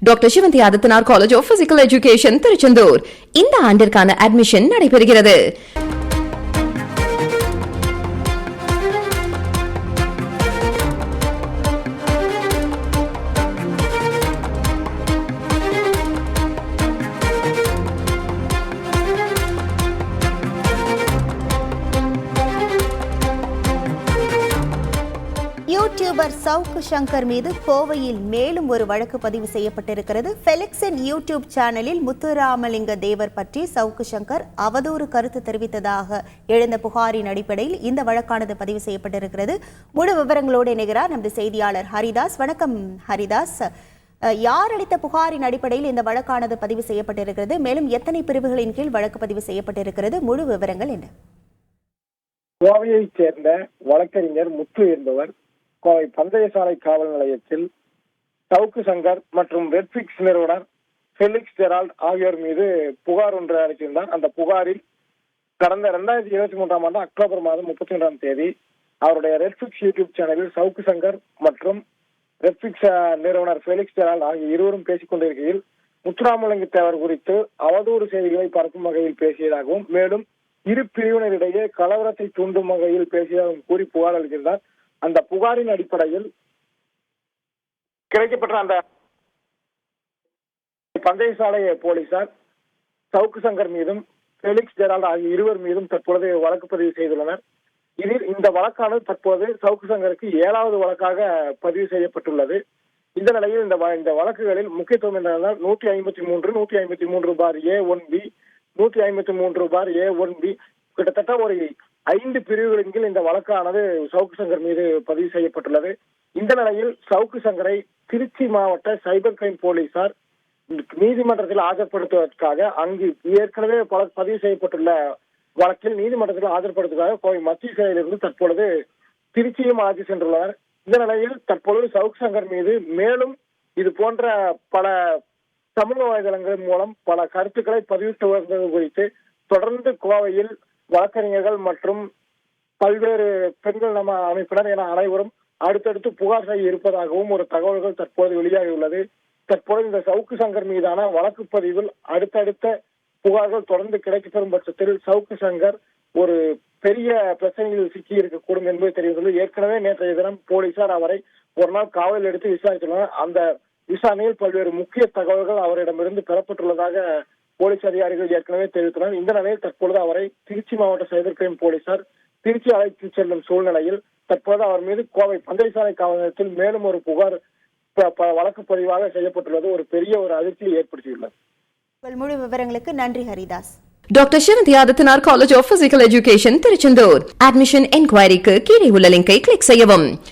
Doctor Sivanthi Adithanar college of physical education Tiruchendur இந்த ஆண்டிற்கான admission நடைபெறுகிறது. யூடியூபர் சவுக்கு சங்கர் மீது கோவையில் மேலும் ஒரு வழக்கு பதிவு செய்யப்பட்டிருக்கிறது. ஃபெலிக்ஸின் யூடியூப் சேனலில் முத்துராமலிங்க தேவர் பற்றி சவுக்கு சங்கர் அவதூறு கருத்து தெரிவித்ததாக எழுந்த புகாரின் அடிப்படையில் இந்த வழக்கானது பதிவு செய்யப்பட்டிருக்கிறது. முழு விவரங்களோடு இணைகிறார் நமது செய்தியாளர் ஹரிதாஸ். வணக்கம் ஹரிதாஸ். யார் அளித்த புகாரின் அடிப்படையில் இந்த வழக்கானது பதிவு செய்யப்பட்டிருக்கிறது? மேலும் எத்தனை பிரிவுகளின் கீழ் வழக்கு பதிவு செய்யப்பட்டிருக்கிறது? முழு விவரங்கள் என்ன? கோவையைச் சேர்ந்த வழக்கறிஞர் முத்து என்பவர் கோவை பந்தய சாலை காவல் நிலையத்தில் சவுக்கு சங்கர் மற்றும் ரெட்ஃபிக்ஸ் நிறுவனர் ஃபெலிக்ஸ் ஜெரால்ட் ஆகியோர் மீது புகார் ஒன்று அளித்திருந்தார். அந்த புகாரில் கடந்த 2023 ஆண்டு அக்டோபர் மாதம் 31 அவருடைய ரெட்ஃபிக்ஸ் யூடியூப் சேனலில் சவுக்கு சங்கர் மற்றும் ரெட்ஃபிக்ஸ் நிறுவனர் ஃபெலிக்ஸ் ஜெரால்ட் ஆகிய இருவரும் பேசிக் கொண்டிருக்கையில் முத்துராமலிங்க தேவர் குறித்து அவதூறு செய்திகளை பரப்பும் வகையில் பேசியதாகவும் மேலும் இரு பிரிவினரிடையே கலவரத்தை தூண்டும் வகையில் பேசியதாகவும் கூறி புகார் அளித்திருந்தார். அந்த புகாரின் அடிப்படையில் கிடைக்கப்பட்ட அந்த பந்தய சாலை போலீசார் சவுக்கு சங்கர் மீதும் ஃபெலிக்ஸ் ஜெரால்ட் ஆகிய இருவர் மீதும் தற்பொழுது வழக்கு பதிவு செய்துள்ளனர். இதில் இந்த வழக்கானது தற்போது சவுக்கு சங்கருக்கு 7வது வழக்காக பதிவு செய்யப்பட்டுள்ளது. இந்த நிலையில் இந்த வழக்குகளில் முக்கியத்துவம் என்னவென்றால் 153, 153/A1B, 153/A1B கிட்டத்தட்ட ஒரு 5 பிரிவுகளின் கீழ் இந்த வழக்கானது சவுக்கு சங்கர் மீது பதிவு செய்யப்பட்டுள்ளது. இந்த நிலையில் சவுக்கு சங்கரை திருச்சி மாவட்ட சைபர் கிரைம் போலீசார் நீதிமன்றத்தில் ஆஜர்படுத்துவதற்காக அங்கு ஏற்கனவே பதிவு செய்யப்பட்டுள்ள வழக்கில் நீதிமன்றத்தில் ஆஜர்படுத்துவதற்காக கோவை மத்திய சிறையிலிருந்து தற்பொழுது திருச்சியும் ஆட்சி சென்றுள்ளனர். இந்த நிலையில் தற்பொழுது சவுக்கு சங்கர் மீது மேலும் இது போன்ற பல சமூக வலைதளங்கள் மூலம் பல கருத்துக்களை பதிவிட்டு வருவது குறித்து தொடர்ந்து கோவையில் வழக்கறிஞர்கள் மற்றும் பல்வேறு பெண்கள் அமைப்பினர் என அனைவரும் அடுத்தடுத்து புகார் செய்ய இருப்பதாகவும் ஒரு தகவல்கள் தற்போது வெளியாகியுள்ளது. தற்போது இந்த சவுக்கு சங்கர் மீதான வழக்கு பதிவில் அடுத்தடுத்த புகார்கள் தொடர்ந்து கிடைக்கப்பெறும் பட்சத்தில் சவுக்கு சங்கர் ஒரு பெரிய பிரச்சனையில் சிக்கி இருக்கக்கூடும் என்பது தெரிவித்துள்ளது. ஏற்கனவே நேற்றைய தினம் போலீசார் அவரை ஒரு நாள் காவலில் எடுத்து விசாரித்துள்ளனர். அந்த விசாரணையில் பல்வேறு முக்கிய தகவல்கள் அவரிடமிருந்து பெறப்பட்டுள்ளதாக போலீஸ் அதிகாரிகள் ஏற்கனவே தெரிவித்துள்ளனர். இந்த நிலையில் தற்பொழுது அவரை திருச்சி மாவட்ட சைபர் கிரைம் போலீசார் திருச்சி அழைத்து செல்லும் சூழ்நிலையில் தற்போது அவர் மீது கோவை பந்தய சாலை காவல் நிலையத்தில் மேலும் ஒரு புகார் வழக்கு பதிவாக செய்யப்பட்டுள்ளது. ஒரு பெரிய ஒரு அதிர்ச்சியை ஏற்படுத்தியுள்ளது. முழு விவரங்களுக்கு நன்றி Haridas. Doctor Sivanthi Adithanar college of physical education Tiruchendur admission என்கொயரிக்கு கீழே உள்ள லிங்கை கிளிக் செய்யவும்.